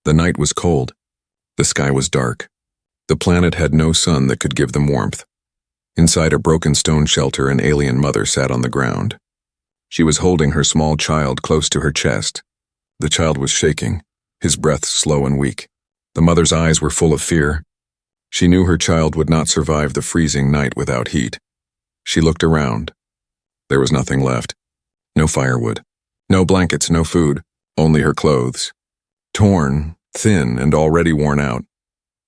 The night was cold. The sky was dark. The planet had no sun that could give them warmth. Inside a broken stone shelter, an alien mother sat on the ground. She was holding her small child close to her chest. The child was shaking, his breath slow and weak. The mother's eyes were full of fear. She knew her child would not survive the freezing night without heat. She looked around. There was nothing left. No firewood. No blankets, no food. Only her clothes. Torn, thin, and already worn out.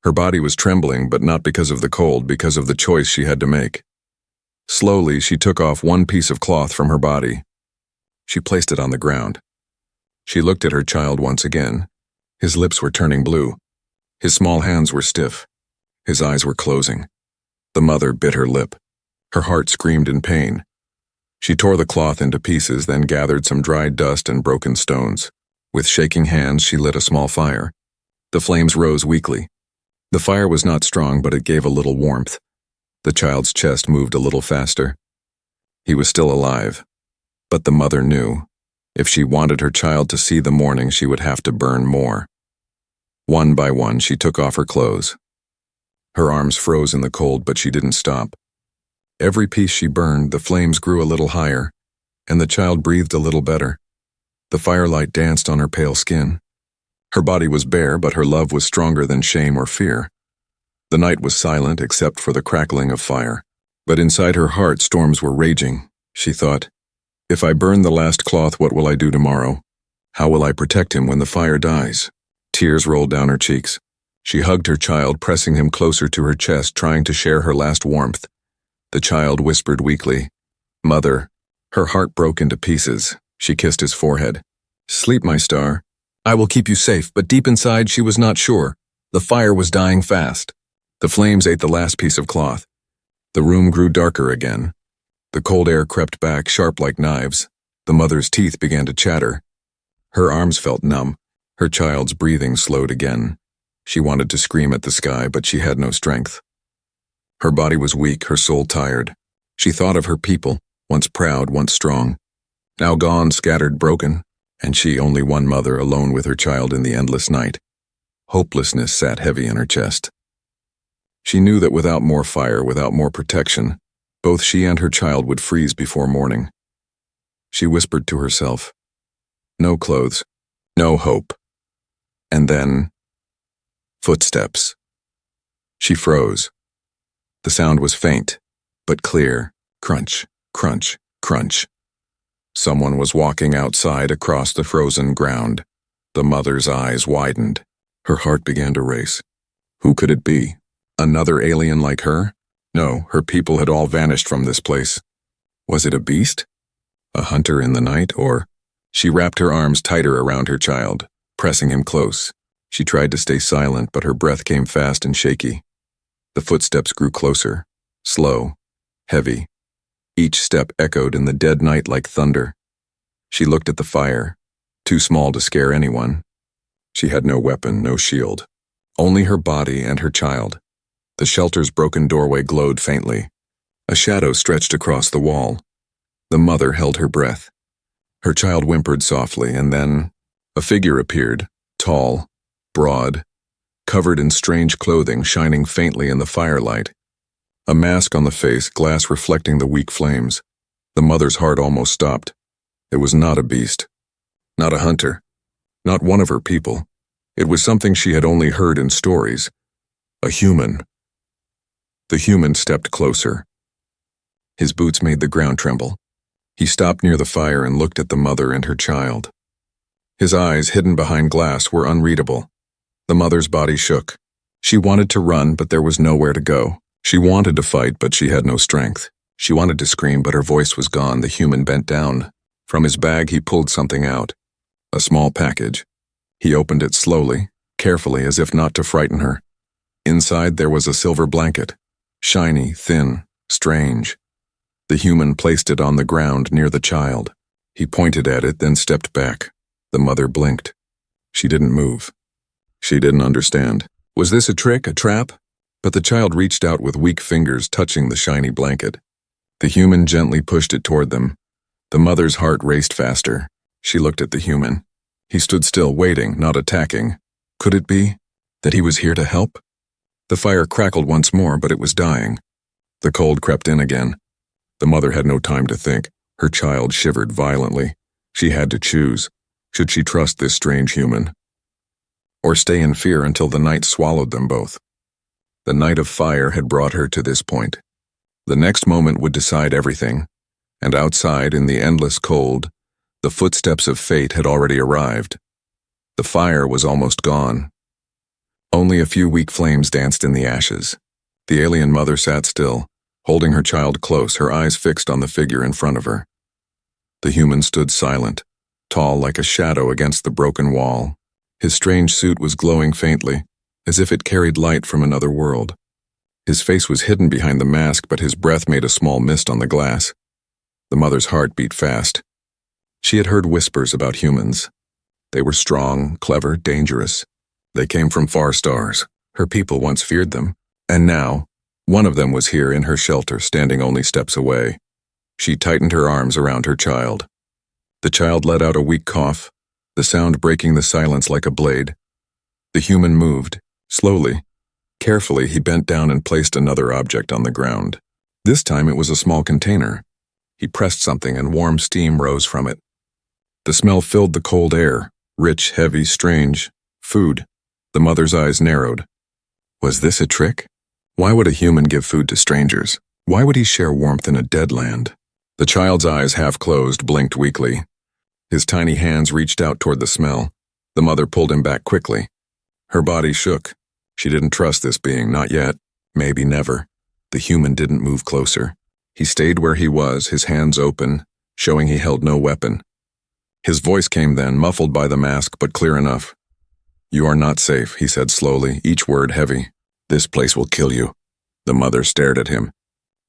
Her body was trembling, but not because of the cold, because of the choice she had to make. Slowly, she took off one piece of cloth from her body. She placed it on the ground. She looked at her child once again. His lips were turning blue. His small hands were stiff. His eyes were closing. The mother bit her lip. Her heart screamed in pain. She tore the cloth into pieces, then gathered some dried dust and broken stones. With shaking hands, she lit a small fire. The flames rose weakly. The fire was not strong, but it gave a little warmth. The child's chest moved a little faster. He was still alive. But the mother knew. If she wanted her child to see the morning, she would have to burn more. One by one, she took off her clothes. Her arms froze in the cold, but she didn't stop. Every piece she burned, the flames grew a little higher, and the child breathed a little better. The firelight danced on her pale skin. Her body was bare, but her love was stronger than shame or fear. The night was silent except for the crackling of fire. But inside her heart, storms were raging. She thought, if I burn the last cloth, what will I do tomorrow? How will I protect him when the fire dies? Tears rolled down her cheeks. She hugged her child, pressing him closer to her chest, trying to share her last warmth. The child whispered weakly, "Mother." Her heart broke into pieces. She kissed his forehead. "Sleep, my star. I will keep you safe," but deep inside she was not sure. The fire was dying fast. The flames ate the last piece of cloth. The room grew darker again. The cold air crept back, sharp like knives. The mother's teeth began to chatter. Her arms felt numb. Her child's breathing slowed again. She wanted to scream at the sky, but she had no strength. Her body was weak, her soul tired. She thought of her people, once proud, once strong. Now gone, scattered, broken, and she only one mother, alone with her child in the endless night. Hopelessness sat heavy in her chest. She knew that without more fire, without more protection, both she and her child would freeze before morning. She whispered to herself, "No clothes, no hope." And then, footsteps. She froze. The sound was faint, but clear. Crunch, crunch, crunch. Someone was walking outside across the frozen ground. The mother's eyes widened. Her heart began to race. Who could it be? Another alien like her? No, her people had all vanished from this place. Was it a beast? A hunter in the night, or? She wrapped her arms tighter around her child, pressing him close. She tried to stay silent, but her breath came fast and shaky. The footsteps grew closer, slow, heavy. Each step echoed in the dead night like thunder. She looked at the fire, too small to scare anyone. She had no weapon, no shield. Only her body and her child. The shelter's broken doorway glowed faintly. A shadow stretched across the wall. The mother held her breath. Her child whimpered softly, and then a figure appeared, tall, broad, covered in strange clothing shining faintly in the firelight. A mask on the face, glass reflecting the weak flames. The mother's heart almost stopped. It was not a beast, not a hunter, not one of her people. It was something she had only heard in stories. A human. The human stepped closer. His boots made the ground tremble. He stopped near the fire and looked at the mother and her child. His eyes, hidden behind glass, were unreadable. The mother's body shook. She wanted to run, but there was nowhere to go. She wanted to fight, but she had no strength. She wanted to scream, but her voice was gone. The human bent down. From his bag, he pulled something out. A small package. He opened it slowly, carefully, as if not to frighten her. Inside, there was a silver blanket. Shiny, thin, strange. The human placed it on the ground near the child. He pointed at it, then stepped back. The mother blinked. She didn't move. She didn't understand. Was this a trick, a trap? But the child reached out with weak fingers touching the shiny blanket. The human gently pushed it toward them. The mother's heart raced faster. She looked at the human. He stood still, waiting, not attacking. Could it be that he was here to help? The fire crackled once more, but it was dying. The cold crept in again. The mother had no time to think. Her child shivered violently. She had to choose. Should she trust this strange human, or stay in fear until the night swallowed them both? The night of fire had brought her to this point. The next moment would decide everything, and outside, in the endless cold, the footsteps of fate had already arrived. The fire was almost gone. Only a few weak flames danced in the ashes. The alien mother sat still, holding her child close, her eyes fixed on the figure in front of her. The human stood silent, tall like a shadow against the broken wall. His strange suit was glowing faintly, as if it carried light from another world. His face was hidden behind the mask, but his breath made a small mist on the glass. The mother's heart beat fast. She had heard whispers about humans. They were strong, clever, dangerous. They came from far stars. Her people once feared them, and now, one of them was here in her shelter, standing only steps away. She tightened her arms around her child. The child let out a weak cough, the sound breaking the silence like a blade. The human moved, slowly. Carefully, he bent down and placed another object on the ground. This time it was a small container. He pressed something and warm steam rose from it. The smell filled the cold air, rich, heavy, strange. Food. The mother's eyes narrowed. Was this a trick? Why would a human give food to strangers? Why would he share warmth in a dead land? The child's eyes, half closed, blinked weakly. His tiny hands reached out toward the smell. The mother pulled him back quickly. Her body shook. She didn't trust this being, not yet, maybe never. The human didn't move closer. He stayed where he was, his hands open, showing he held no weapon. His voice came then, muffled by the mask, but clear enough. "You are not safe," he said slowly, each word heavy. "This place will kill you." The mother stared at him.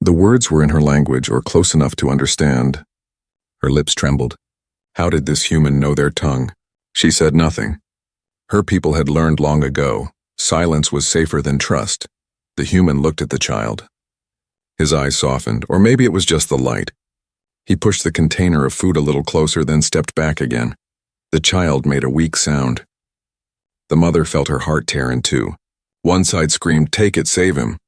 The words were in her language, or close enough to understand. Her lips trembled. How did this human know their tongue? She said nothing. Her people had learned long ago. Silence was safer than trust. The human looked at the child. His eyes softened, or maybe it was just the light. He pushed the container of food a little closer, then stepped back again. The child made a weak sound. The mother felt her heart tear in two. One side screamed, "Take it, save him."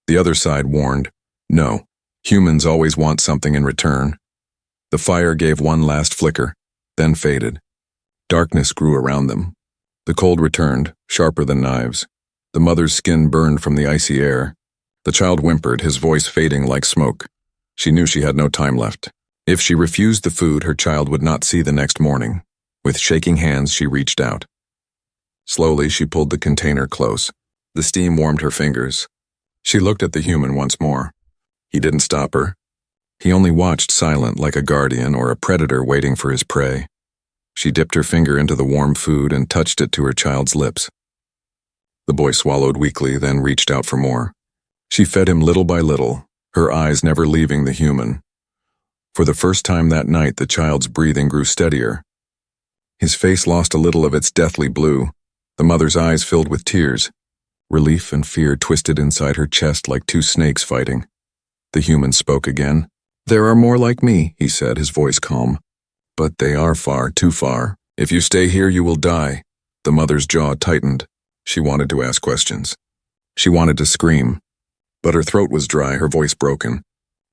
The other side warned, "No, humans always want something in return." The fire gave one last flicker, then faded. Darkness grew around them. The cold returned, sharper than knives. The mother's skin burned from the icy air. The child whimpered, his voice fading like smoke. She knew she had no time left. If she refused the food, her child would not see the next morning. With shaking hands, she reached out. Slowly, she pulled the container close. The steam warmed her fingers. She looked at the human once more. He didn't stop her. He only watched, silent, like a guardian or a predator waiting for his prey. She dipped her finger into the warm food and touched it to her child's lips. The boy swallowed weakly, then reached out for more. She fed him little by little, her eyes never leaving the human. For the first time that night, the child's breathing grew steadier. His face lost a little of its deathly blue. The mother's eyes filled with tears. Relief and fear twisted inside her chest like two snakes fighting. The human spoke again. "There are more like me," he said, his voice calm. "But they are far, too far. If you stay here, you will die." The mother's jaw tightened. She wanted to ask questions. She wanted to scream. But her throat was dry, her voice broken.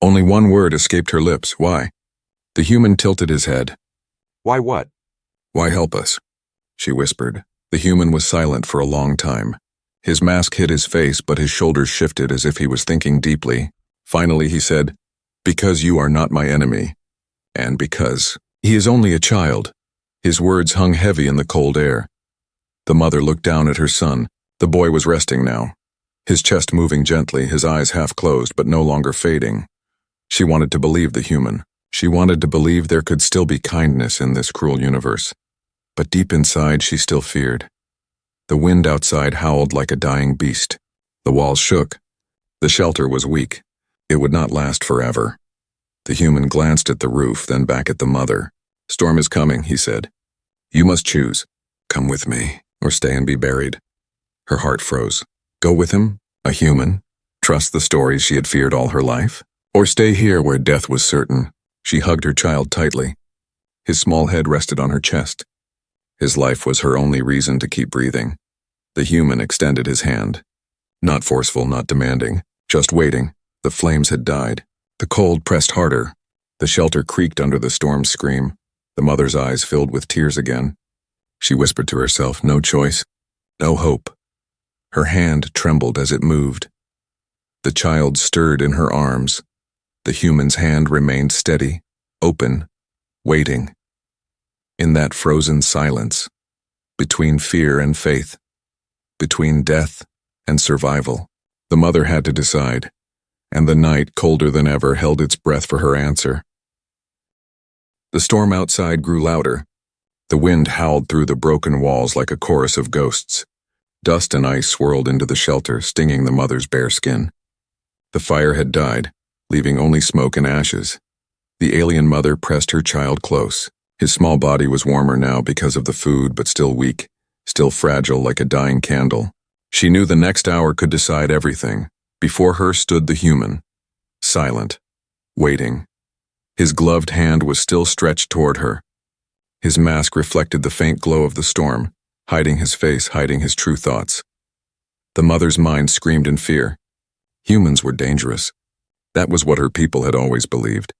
Only one word escaped her lips. "Why?" The human tilted his head. Why what? "Why help us?" she whispered. The human was silent for a long time. His mask hid his face, but his shoulders shifted as if he was thinking deeply. Finally, he said, "Because you are not my enemy. And because he is only a child." His words hung heavy in the cold air. The mother looked down at her son. The boy was resting now, his chest moving gently, his eyes half closed but no longer fading. She wanted to believe the human. She wanted to believe there could still be kindness in this cruel universe. But deep inside, she still feared. The wind outside howled like a dying beast. The walls shook. The shelter was weak. It would not last forever. The human glanced at the roof, then back at the mother. "Storm is coming," he said. "You must choose. Come with me, or stay and be buried." Her heart froze. Go with him, a human, trust the stories she had feared all her life, or stay here where death was certain. She hugged her child tightly. His small head rested on her chest. His life was her only reason to keep breathing. The human extended his hand. Not forceful, not demanding, just waiting. The flames had died. The cold pressed harder. The shelter creaked under the storm's scream. The mother's eyes filled with tears again. She whispered to herself, no choice, no hope. Her hand trembled as it moved. The child stirred in her arms. The human's hand remained steady, open, waiting. In that frozen silence, between fear and faith, between death and survival, the mother had to decide, and the night, colder than ever, held its breath for her answer. The storm outside grew louder. The wind howled through the broken walls like a chorus of ghosts. Dust and ice swirled into the shelter, stinging the mother's bare skin. The fire had died, leaving only smoke and ashes. The alien mother pressed her child close. His small body was warmer now because of the food, but still weak, still fragile like a dying candle. She knew the next hour could decide everything. Before her stood the human, silent, waiting. His gloved hand was still stretched toward her. His mask reflected the faint glow of the storm, hiding his face, hiding his true thoughts. The mother's mind screamed in fear. Humans were dangerous. That was what her people had always believed.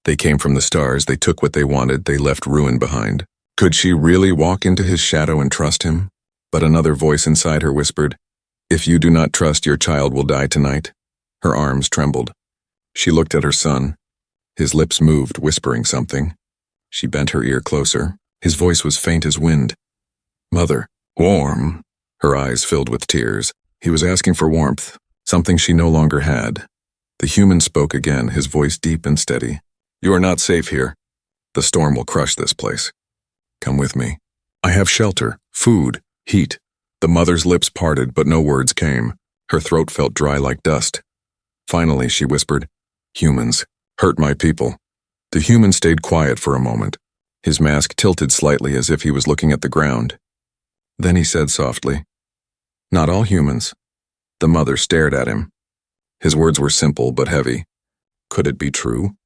They came from the stars, they took what they wanted, they left ruin behind. Could she really walk into his shadow and trust him? But another voice inside her whispered, "If you do not trust, your child will die tonight." Her arms trembled. She looked at her son. His lips moved, whispering something. She bent her ear closer. His voice was faint as wind. "Mother, warm." Her eyes filled with tears. He was asking for warmth, something she no longer had. The human spoke again, his voice deep and steady. "You are not safe here. The storm will crush this place. Come with me. I have shelter, food, heat." The mother's lips parted, but no words came. Her throat felt dry like dust. Finally, she whispered, "Humans hurt my people." The human stayed quiet for a moment. His mask tilted slightly as if he was looking at the ground. Then he said softly, "Not all humans." The mother stared at him. His words were simple but heavy. Could it be true?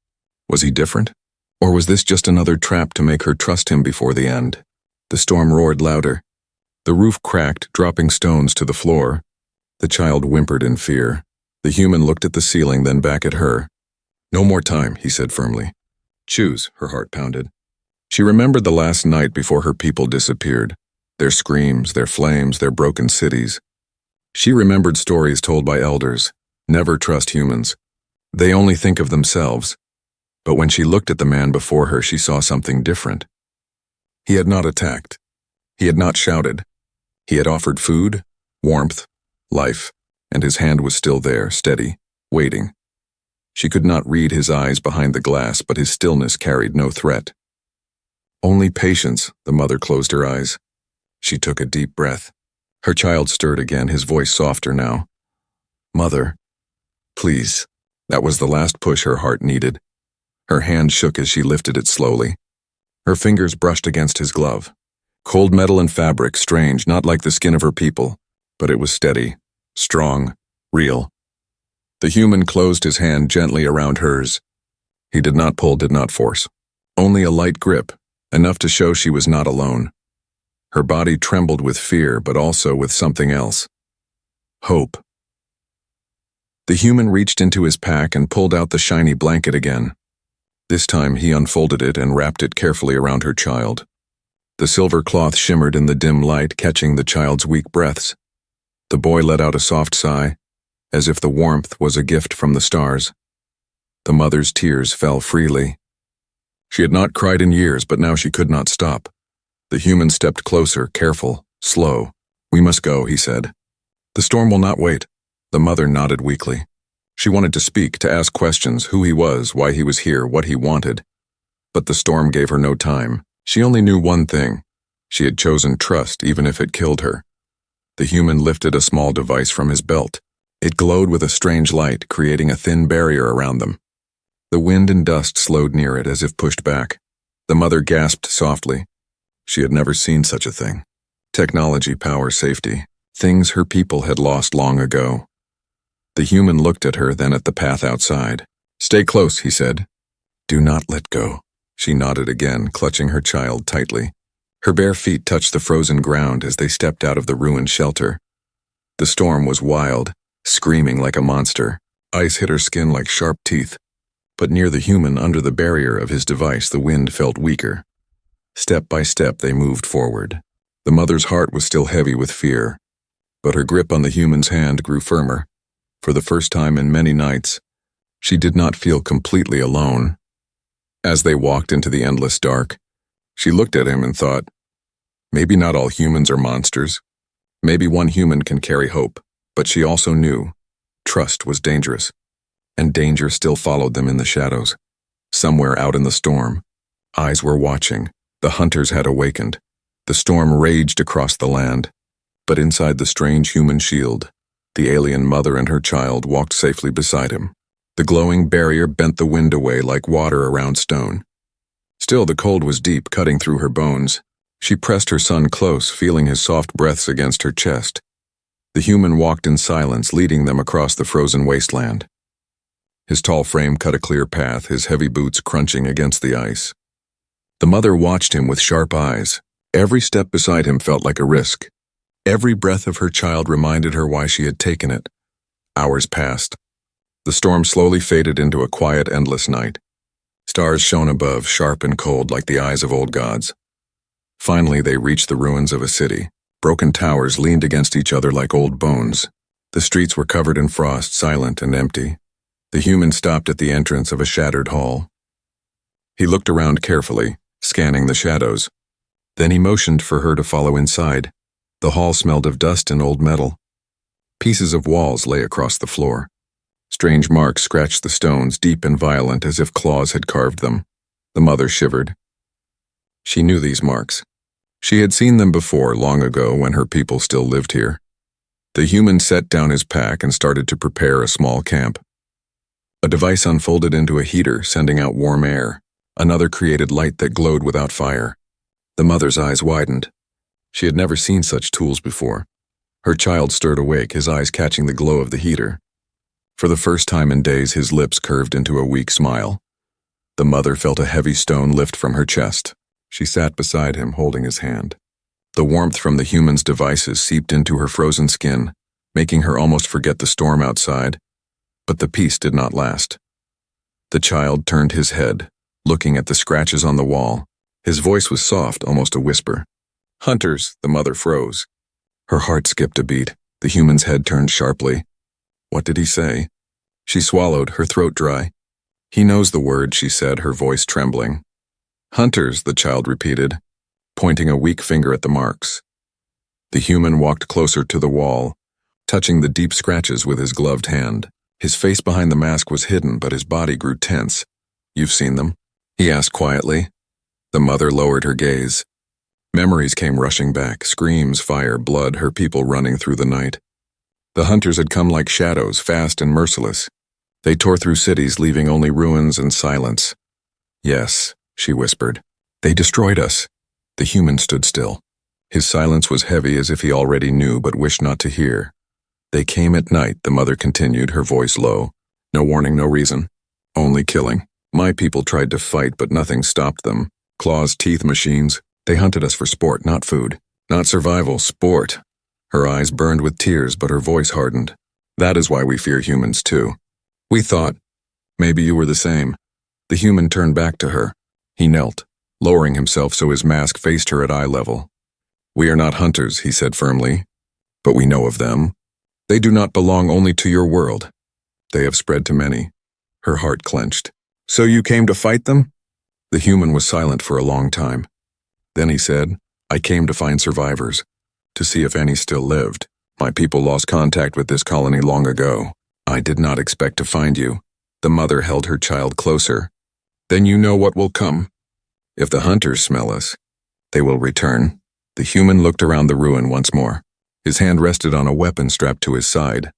Was he different? Or was this just another trap to make her trust him before the end? The storm roared louder. The roof cracked, dropping stones to the floor. The child whimpered in fear. The human looked at the ceiling, then back at her. "No more time," he said firmly. "Choose," her heart pounded. She remembered the last night before her people disappeared. Their screams, their flames, their broken cities. She remembered stories told by elders. Never trust humans. They only think of themselves. But when she looked at the man before her, she saw something different. He had not attacked. He had not shouted. He had offered food, warmth, life, and his hand was still there, steady, waiting. She could not read his eyes behind the glass, but his stillness carried no threat. Only patience. The mother closed her eyes. She took a deep breath. Her child stirred again, his voice softer now. "Mother, please." That was the last push her heart needed. Her hand shook as she lifted it slowly. Her fingers brushed against his glove. Cold metal and fabric, strange, not like the skin of her people, but it was steady, strong, real. The human closed his hand gently around hers. He did not pull, did not force. Only a light grip, enough to show she was not alone. Her body trembled with fear, but also with something else. Hope. The human reached into his pack and pulled out the shiny blanket again. This time he unfolded it and wrapped it carefully around her child. The silver cloth shimmered in the dim light, catching the child's weak breaths. The boy let out a soft sigh, as if the warmth was a gift from the stars. The mother's tears fell freely. She had not cried in years, but now she could not stop. The human stepped closer, careful, slow. "We must go," he said. "The storm will not wait." The mother nodded weakly. She wanted to speak, to ask questions, who he was, why he was here, what he wanted. But the storm gave her no time. She only knew one thing. She had chosen trust, even if it killed her. The human lifted a small device from his belt. It glowed with a strange light, creating a thin barrier around them. The wind and dust slowed near it as if pushed back. The mother gasped softly. She had never seen such a thing. Technology, power, safety. Things her people had lost long ago. The human looked at her, then at the path outside. "Stay close," he said. "Do not let go." She nodded again, clutching her child tightly. Her bare feet touched the frozen ground as they stepped out of the ruined shelter. The storm was wild, screaming like a monster. Ice hit her skin like sharp teeth. But near the human under the barrier of his device, the wind felt weaker. Step by step, they moved forward. The mother's heart was still heavy with fear, but her grip on the human's hand grew firmer. For the first time in many nights, she did not feel completely alone. As they walked into the endless dark, she looked at him and thought, maybe not all humans are monsters. Maybe one human can carry hope. But she also knew trust was dangerous, and danger still followed them in the shadows. Somewhere out in the storm, eyes were watching. The hunters had awakened. The storm raged across the land. But inside the strange human shield, the alien mother and her child walked safely beside him. The glowing barrier bent the wind away like water around stone. Still, the cold was deep, cutting through her bones. She pressed her son close, feeling his soft breaths against her chest. The human walked in silence, leading them across the frozen wasteland. His tall frame cut a clear path, his heavy boots crunching against the ice. The mother watched him with sharp eyes. Every step beside him felt like a risk. Every breath of her child reminded her why she had taken it. Hours passed. The storm slowly faded into a quiet, endless night. Stars shone above, sharp and cold like the eyes of old gods. Finally, they reached the ruins of a city. Broken towers leaned against each other like old bones. The streets were covered in frost, silent and empty. The human stopped at the entrance of a shattered hall. He looked around carefully, scanning the shadows. Then he motioned for her to follow inside. The hall smelled of dust and old metal. Pieces of walls lay across the floor. Strange marks scratched the stones, deep and violent, as if claws had carved them. The mother shivered. She knew these marks. She had seen them before, long ago, when her people still lived here. The human set down his pack and started to prepare a small camp. A device unfolded into a heater, sending out warm air. Another created light that glowed without fire. The mother's eyes widened. She had never seen such tools before. Her child stirred awake, his eyes catching the glow of the heater. For the first time in days, his lips curved into a weak smile. The mother felt a heavy stone lift from her chest. She sat beside him, holding his hand. The warmth from the human's devices seeped into her frozen skin, making her almost forget the storm outside. But the peace did not last. The child turned his head, looking at the scratches on the wall. His voice was soft, almost a whisper. "Hunters," the mother froze. Her heart skipped a beat. The human's head turned sharply. What did he say? She swallowed, her throat dry. "He knows the word," she said, her voice trembling. "Hunters," the child repeated, pointing a weak finger at the marks. The human walked closer to the wall, touching the deep scratches with his gloved hand. His face behind the mask was hidden, but his body grew tense. "You've seen them?" he asked quietly. The mother lowered her gaze. Memories came rushing back, screams, fire, blood, her people running through the night. The hunters had come like shadows, fast and merciless. They tore through cities, leaving only ruins and silence. "Yes," she whispered. "They destroyed us." The human stood still. His silence was heavy, as if he already knew but wished not to hear. "They came at night," the mother continued, her voice low. "No warning, no reason. Only killing. My people tried to fight, but nothing stopped them. Claws, teeth, machines. They hunted us for sport, not food. Not survival, sport." Her eyes burned with tears, but her voice hardened. "That is why we fear humans, too. We thought maybe you were the same." The human turned back to her. He knelt, lowering himself so his mask faced her at eye level. "We are not hunters," he said firmly, "but we know of them. They do not belong only to your world. They have spread to many." Her heart clenched. "So you came to fight them?" The human was silent for a long time. Then he said, "I came to find survivors, to see if any still lived. My people lost contact with this colony long ago. I did not expect to find you." The mother held her child closer. "Then you know what will come. If the hunters smell us, they will return." The human looked around the ruin once more. His hand rested on a weapon strapped to his side.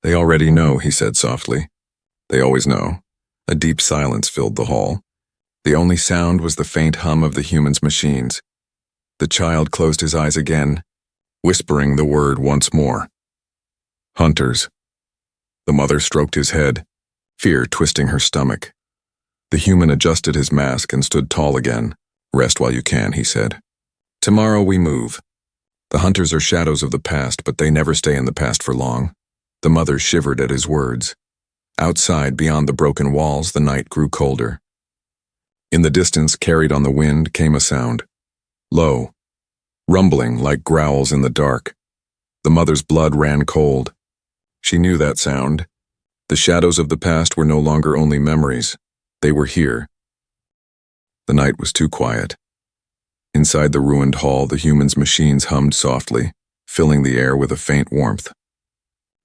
"They already know," he said softly. "They always know." A deep silence filled the hall. The only sound was the faint hum of the human's machines. The child closed his eyes again, whispering the word once more. "Hunters." The mother stroked his head, fear twisting her stomach. The human adjusted his mask and stood tall again. "Rest while you can," he said. Tomorrow we move. The hunters are shadows of the past, but they never stay in the past for long. The mother shivered at his words. Outside, beyond the broken walls, the night grew colder. In the distance, carried on the wind, came a sound. Low, rumbling like growls in the dark. The mother's blood ran cold. She knew that sound. The shadows of the past were no longer only memories. They were here. The night was too quiet. Inside the ruined hall, the humans' machines hummed softly, filling the air with a faint warmth.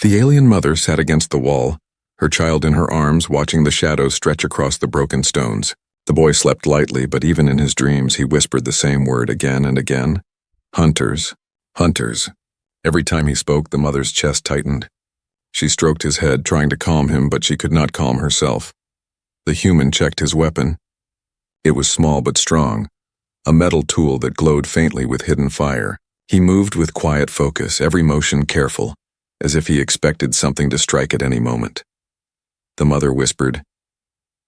The alien mother sat against the wall, her child in her arms, watching the shadows stretch across the broken stones. The boy slept lightly, but even in his dreams he whispered the same word again and again. Hunters. Hunters. Every time he spoke, the mother's chest tightened. She stroked his head, trying to calm him, but she could not calm herself. The human checked his weapon. It was small but strong, a metal tool that glowed faintly with hidden fire. He moved with quiet focus, every motion careful, as if he expected something to strike at any moment. The mother whispered,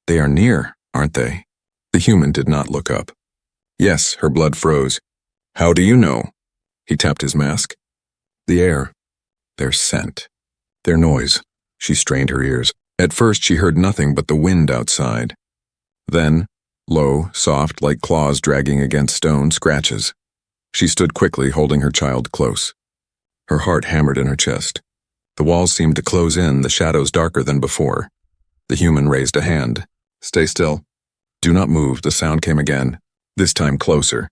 "They are near, aren't they?" The human did not look up. Yes, her blood froze. "How do you know?" He tapped his mask. "The air. Their scent. Their noise." She strained her ears. At first she heard nothing but the wind outside. Then, low, soft, like claws dragging against stone, scratches. She stood quickly, holding her child close. Her heart hammered in her chest. The walls seemed to close in, the shadows darker than before. The human raised a hand. "Stay still. Do not move." The sound came again, this time closer.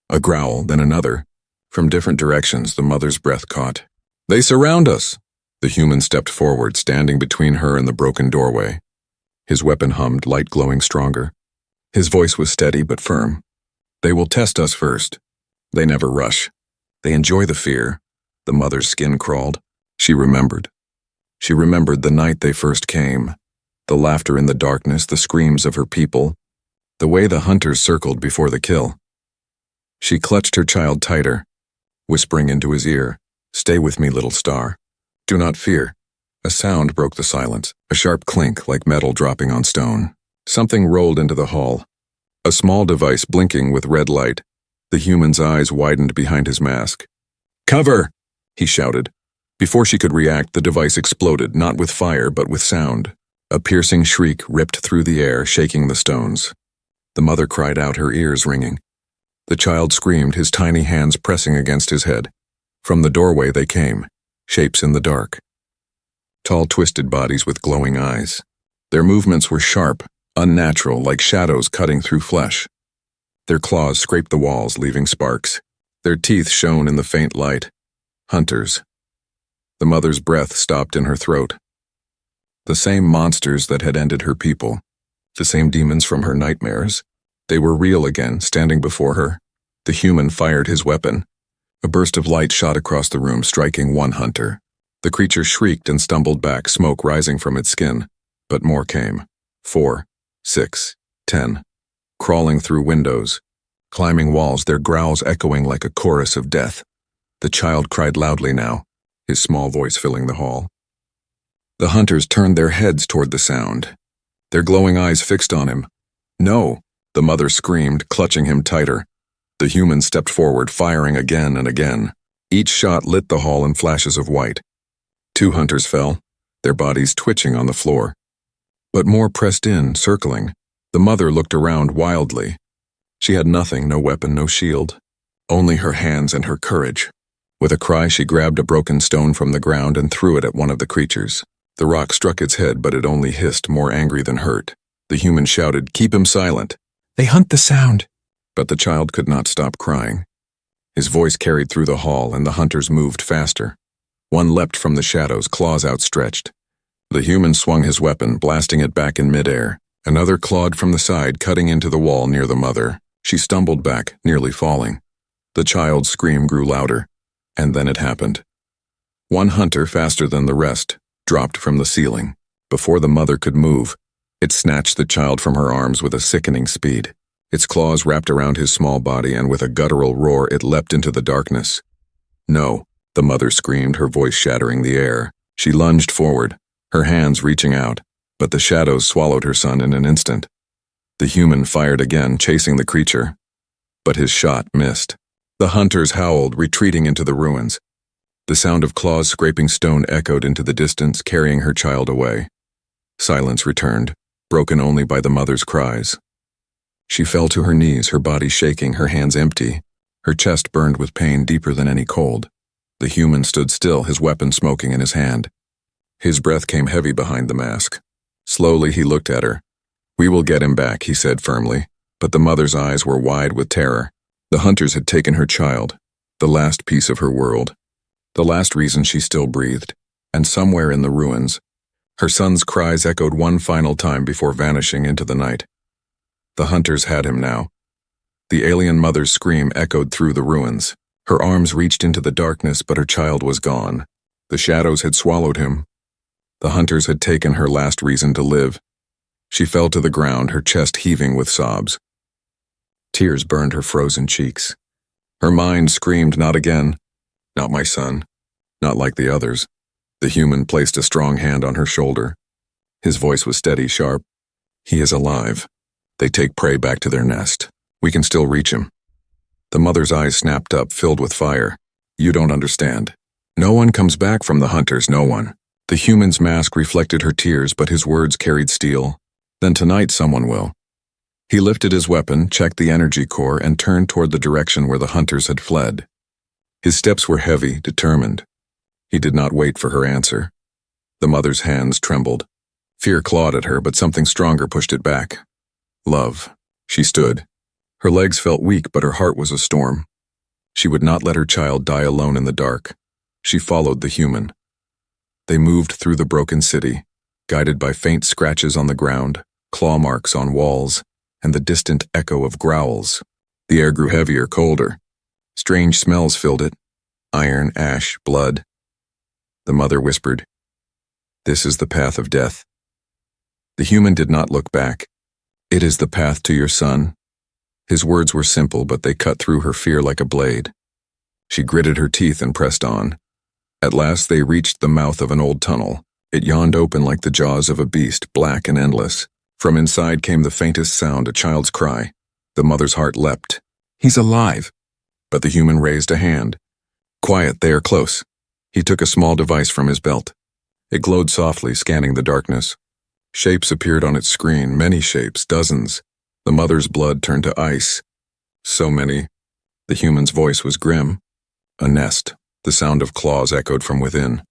A growl, then another. From different directions, the mother's breath caught. "They surround us!" The human stepped forward, standing between her and the broken doorway. His weapon hummed, light glowing stronger. His voice was steady but firm. "They will test us first. They never rush. They enjoy the fear." The mother's skin crawled. She remembered. She remembered the night they first came. The laughter in the darkness, the screams of her people. The way the hunters circled before the kill. She clutched her child tighter, whispering into his ear, "Stay with me, little star. Do not fear." A sound broke the silence, a sharp clink like metal dropping on stone. Something rolled into the hall. A small device blinking with red light. The human's eyes widened behind his mask. "Cover!" he shouted. Before she could react, the device exploded, not with fire but with sound. A piercing shriek ripped through the air, shaking the stones. The mother cried out, her ears ringing. The child screamed, his tiny hands pressing against his head. From the doorway they came, shapes in the dark. Tall, twisted bodies with glowing eyes. Their movements were sharp, unnatural, like shadows cutting through flesh. Their claws scraped the walls, leaving sparks. Their teeth shone in the faint light. Hunters. The mother's breath stopped in her throat. The same monsters that had ended her people. The same demons from her nightmares. They were real again, standing before her. The human fired his weapon. A burst of light shot across the room, striking one hunter. The creature shrieked and stumbled back, smoke rising from its skin. But more came. 4, 6, 10. Crawling through windows. Climbing walls, their growls echoing like a chorus of death. The child cried loudly now, his small voice filling the hall. The hunters turned their heads toward the sound, their glowing eyes fixed on him. "No!" the mother screamed, clutching him tighter. The human stepped forward, firing again and again. Each shot lit the hall in flashes of white. 2 hunters fell, their bodies twitching on the floor. But more pressed in, circling. The mother looked around wildly. She had nothing, no weapon, no shield. Only her hands and her courage. With a cry, she grabbed a broken stone from the ground and threw it at one of the creatures. The rock struck its head, but it only hissed, more angry than hurt. The human shouted, "Keep him silent. They hunt the sound." But the child could not stop crying. His voice carried through the hall, and the hunters moved faster. One leapt from the shadows, claws outstretched. The human swung his weapon, blasting it back in midair. Another clawed from the side, cutting into the wall near the mother. She stumbled back, nearly falling. The child's scream grew louder, and then it happened. One hunter, faster than the rest, dropped from the ceiling. Before the mother could move, it snatched the child from her arms with a sickening speed. Its claws wrapped around his small body, and with a guttural roar, it leapt into the darkness. "No," the mother screamed, her voice shattering the air. She lunged forward, her hands reaching out, but the shadows swallowed her son in an instant. The human fired again, chasing the creature, but his shot missed. The hunters howled, retreating into the ruins. The sound of claws scraping stone echoed into the distance, carrying her child away. Silence returned, broken only by the mother's cries. She fell to her knees, her body shaking, her hands empty. Her chest burned with pain deeper than any cold. The human stood still, his weapon smoking in his hand. His breath came heavy behind the mask. Slowly he looked at her. "We will get him back," he said firmly, but the mother's eyes were wide with terror. The hunters had taken her child, the last piece of her world, the last reason she still breathed, and somewhere in the ruins, her son's cries echoed one final time before vanishing into the night. The hunters had him now. The alien mother's scream echoed through the ruins. Her arms reached into the darkness, but her child was gone. The shadows had swallowed him. The hunters had taken her last reason to live. She fell to the ground, her chest heaving with sobs. Tears burned her frozen cheeks. Her mind screamed, "Not again. Not my son. Not like the others." The human placed a strong hand on her shoulder. His voice was steady, sharp. "He is alive. They take prey back to their nest. We can still reach him." The mother's eyes snapped up, filled with fire. "You don't understand. No one comes back from the hunters, no one." The human's mask reflected her tears, but his words carried steel. "Then tonight someone will." He lifted his weapon, checked the energy core, and turned toward the direction where the hunters had fled. His steps were heavy, determined. He did not wait for her answer. The mother's hands trembled. Fear clawed at her, but something stronger pushed it back. Love. She stood. Her legs felt weak, but her heart was a storm. She would not let her child die alone in the dark. She followed the human. They moved through the broken city, guided by faint scratches on the ground, claw marks on walls, and the distant echo of growls. The air grew heavier, colder. Strange smells filled it. Iron, ash, blood. The mother whispered, "This is the path of death." The human did not look back. "It is the path to your son." His words were simple, but they cut through her fear like a blade. She gritted her teeth and pressed on. At last they reached the mouth of an old tunnel. It yawned open like the jaws of a beast, black and endless. From inside came the faintest sound, a child's cry. The mother's heart leapt. "He's alive!" But the human raised a hand. "Quiet, they are close." He took a small device from his belt. It glowed softly, scanning the darkness. Shapes appeared on its screen, many shapes, dozens. The mother's blood turned to ice. So many. The human's voice was grim. A nest. The sound of claws echoed from within.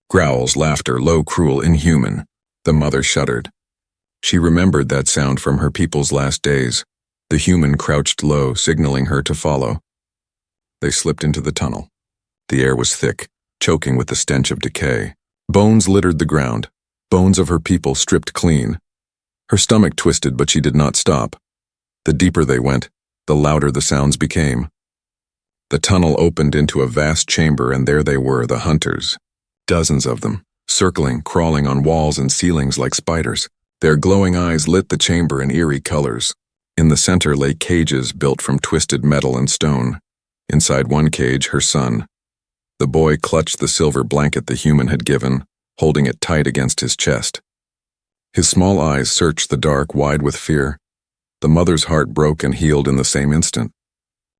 Growls, laughter, low, cruel, inhuman. The mother shuddered. She remembered that sound from her people's last days. The human crouched low, signaling her to follow. They slipped into the tunnel. The air was thick, choking with the stench of decay. Bones littered the ground, bones of her people stripped clean. Her stomach twisted, but she did not stop. The deeper they went, the louder the sounds became. The tunnel opened into a vast chamber, and there they were, the hunters. Dozens of them, circling, crawling on walls and ceilings like spiders. Their glowing eyes lit the chamber in eerie colors. In the center lay cages built from twisted metal and stone. Inside one cage, her son. The boy clutched the silver blanket the human had given, holding it tight against his chest. His small eyes searched the dark, wide with fear. The mother's heart broke and healed in the same instant.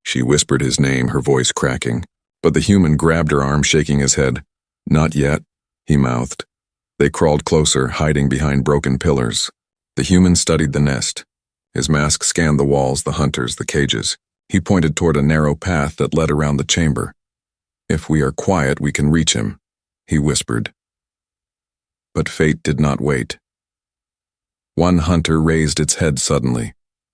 She whispered his name, her voice cracking, but the human grabbed her arm, shaking his head. "Not yet," he mouthed. They crawled closer, hiding behind broken pillars. The human studied the nest. His mask scanned the walls, the hunters, the cages. He pointed toward a narrow path that led around the chamber. "If we are quiet, we can reach him," he whispered. But fate did not wait. One hunter raised its head suddenly,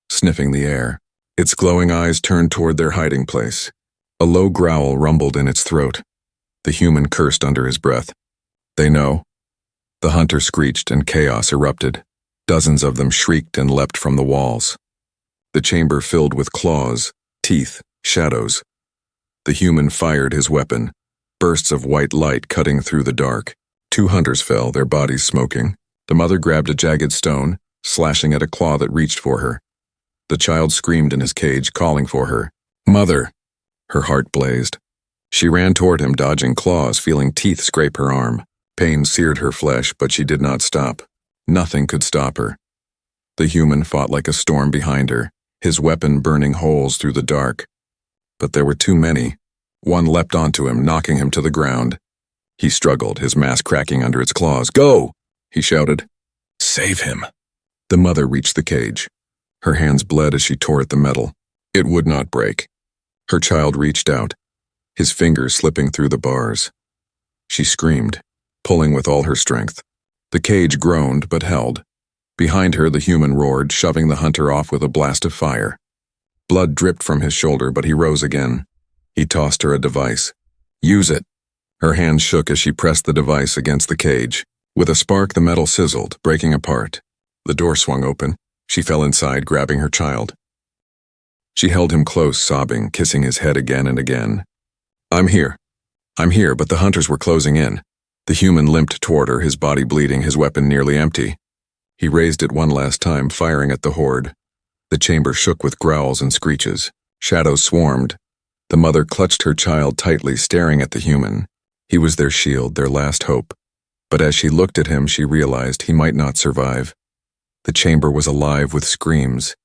sniffing the air. Its glowing eyes turned toward their hiding place. A low growl rumbled in its throat. The human cursed under his breath. "They know." The hunter screeched and chaos erupted. Dozens of them shrieked and leapt from the walls. The chamber filled with claws, teeth, shadows. The human fired his weapon, bursts of white light cutting through the dark. 2 hunters fell, their bodies smoking. The mother grabbed a jagged stone, slashing at a claw that reached for her. The child screamed in his cage, calling for her. "Mother!" Her heart blazed. She ran toward him, dodging claws, feeling teeth scrape her arm. Pain seared her flesh, but she did not stop. Nothing could stop her. The human fought like a storm behind her, his weapon burning holes through the dark. But there were too many. One leapt onto him, knocking him to the ground. He struggled, his mask cracking under its claws. "Go!" he shouted. "Save him." The mother reached the cage. Her hands bled as she tore at the metal. It would not break. Her child reached out, his fingers slipping through the bars. She screamed, pulling with all her strength. The cage groaned but held. Behind her, the human roared, shoving the hunter off with a blast of fire. Blood dripped from his shoulder, but he rose again. He tossed her a device. "Use it." Her hands shook as she pressed the device against the cage. With a spark, the metal sizzled, breaking apart. The door swung open. She fell inside, grabbing her child. She held him close, sobbing, kissing his head again and again. I'm here, but the hunters were closing in." The human limped toward her, his body bleeding, his weapon nearly empty. He raised it one last time, firing at the horde. The chamber shook with growls and screeches. Shadows swarmed. The mother clutched her child tightly, staring at the human. He was their shield, their last hope. But as she looked at him, she realized he might not survive. The chamber was alive with screams.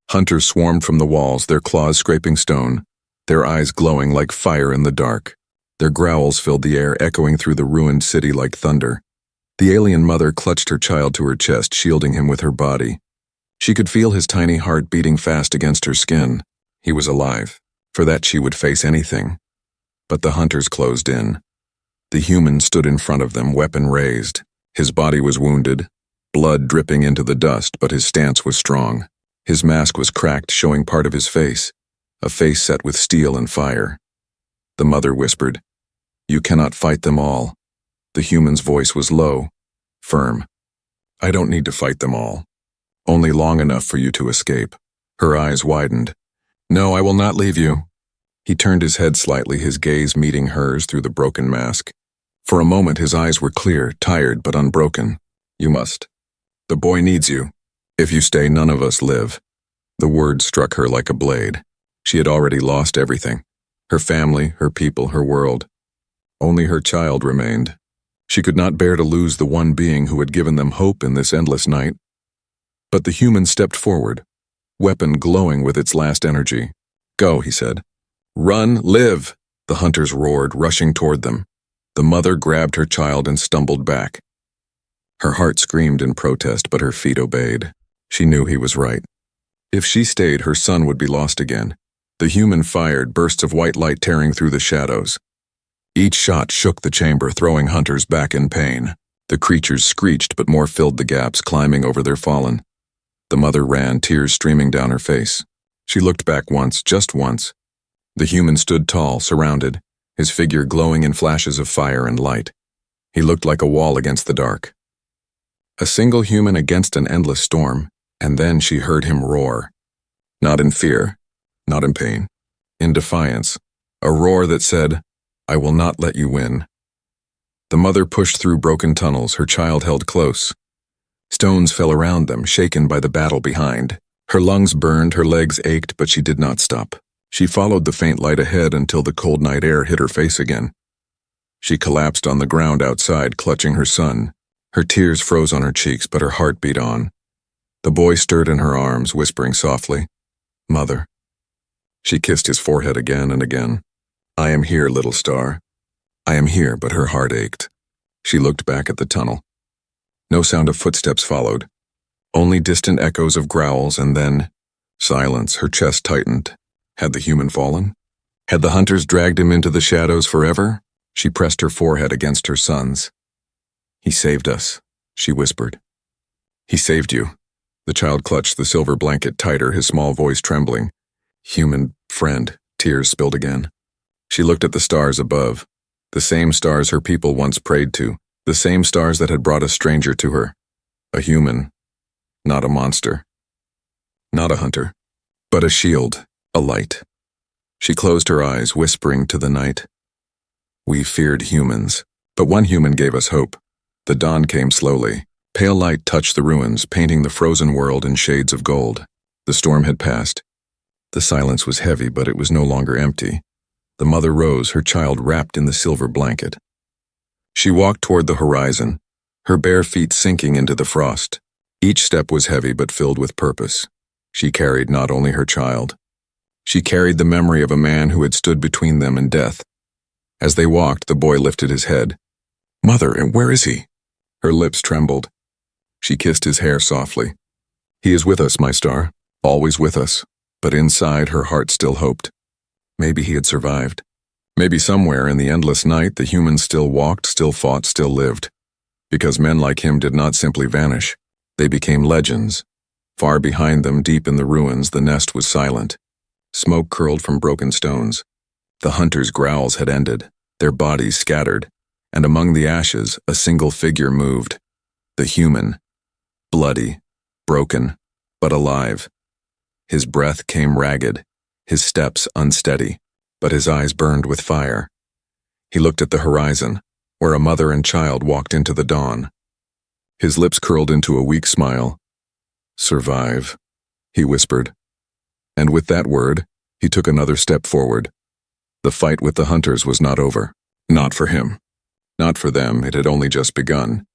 Hunters swarmed from the walls, their claws scraping stone, their eyes glowing like fire in the dark. Their growls filled the air, echoing through the ruined city like thunder. The alien mother clutched her child to her chest, shielding him with her body. She could feel his tiny heart beating fast against her skin. He was alive. For that she would face anything. But the hunters closed in. The human stood in front of them, weapon raised. His body was wounded, blood dripping into the dust, but his stance was strong. His mask was cracked, showing part of his face, a face set with steel and fire. The mother whispered, "You cannot fight them all." The human's voice was low, firm. "I don't need to fight them all. Only long enough for you to escape." Her eyes widened. "No, I will not leave you." He turned his head slightly, his gaze meeting hers through the broken mask. For a moment his eyes were clear, tired but unbroken. "You must. The boy needs you. If you stay, none of us live." The words struck her like a blade. She had already lost everything. Her family, her people, her world. Only her child remained. She could not bear to lose the one being who had given them hope in this endless night. But the human stepped forward, weapon glowing with its last energy. "Go," he said. "Run, live!" The hunters roared, rushing toward them. The mother grabbed her child and stumbled back. Her heart screamed in protest, but her feet obeyed. She knew he was right. If she stayed, her son would be lost again. The human fired, bursts of white light tearing through the shadows. Each shot shook the chamber, throwing hunters back in pain. The creatures screeched, but more filled the gaps, climbing over their fallen. The mother ran, tears streaming down her face. She looked back once, just once. The human stood tall, surrounded, his figure glowing in flashes of fire and light. He looked like a wall against the dark. A single human against an endless storm, and then she heard him roar. Not in fear, not in pain, in defiance. A roar that said, "I will not let you win." The mother pushed through broken tunnels, her child held close. Stones fell around them, shaken by the battle behind. Her lungs burned, her legs ached, but she did not stop. She followed the faint light ahead until the cold night air hit her face again. She collapsed on the ground outside, clutching her son. Her tears froze on her cheeks, but her heart beat on. The boy stirred in her arms, whispering softly, "Mother." She kissed his forehead again and again. "I am here, little star." I am here, but her heart ached. She looked back at the tunnel. No sound of footsteps followed. Only distant echoes of growls, and then silence. Her chest tightened. Had the human fallen? Had the hunters dragged him into the shadows forever? She pressed her forehead against her son's. "He saved us," she whispered. "He saved you." The child clutched the silver blanket tighter, his small voice trembling. "Human friend." Tears spilled again. She looked at the stars above, the same stars her people once prayed to, the same stars that had brought a stranger to her. A human, not a monster. Not a hunter, but a shield, a light. She closed her eyes, whispering to the night. We feared humans, but one human gave us hope. The dawn came slowly. Pale light touched the ruins, painting the frozen world in shades of gold. The storm had passed. The silence was heavy, but it was no longer empty. The mother rose, her child wrapped in the silver blanket. She walked toward the horizon, her bare feet sinking into the frost. Each step was heavy but filled with purpose. She carried not only her child, She carried the memory of a man who had stood between them and death. As they walked, the boy lifted his head. "Mother, and where is he?" Her lips trembled. She kissed his hair softly. "He is with us, my star, always with us." But inside, her heart still hoped. Maybe he had survived. Maybe somewhere in the endless night, the humans still walked, still fought, still lived. Because men like him did not simply vanish. They became legends. Far behind them, deep in the ruins, the nest was silent. Smoke curled from broken stones. The hunters' growls had ended, their bodies scattered, and among the ashes, a single figure moved. The human. Bloody, broken, but alive. His breath came ragged, his steps unsteady, but his eyes burned with fire. He looked at the horizon, where a mother and child walked into the dawn. His lips curled into a weak smile. "Survive," he whispered. And with that word, he took another step forward. The fight with the hunters was not over. Not for him. Not for them, it had only just begun.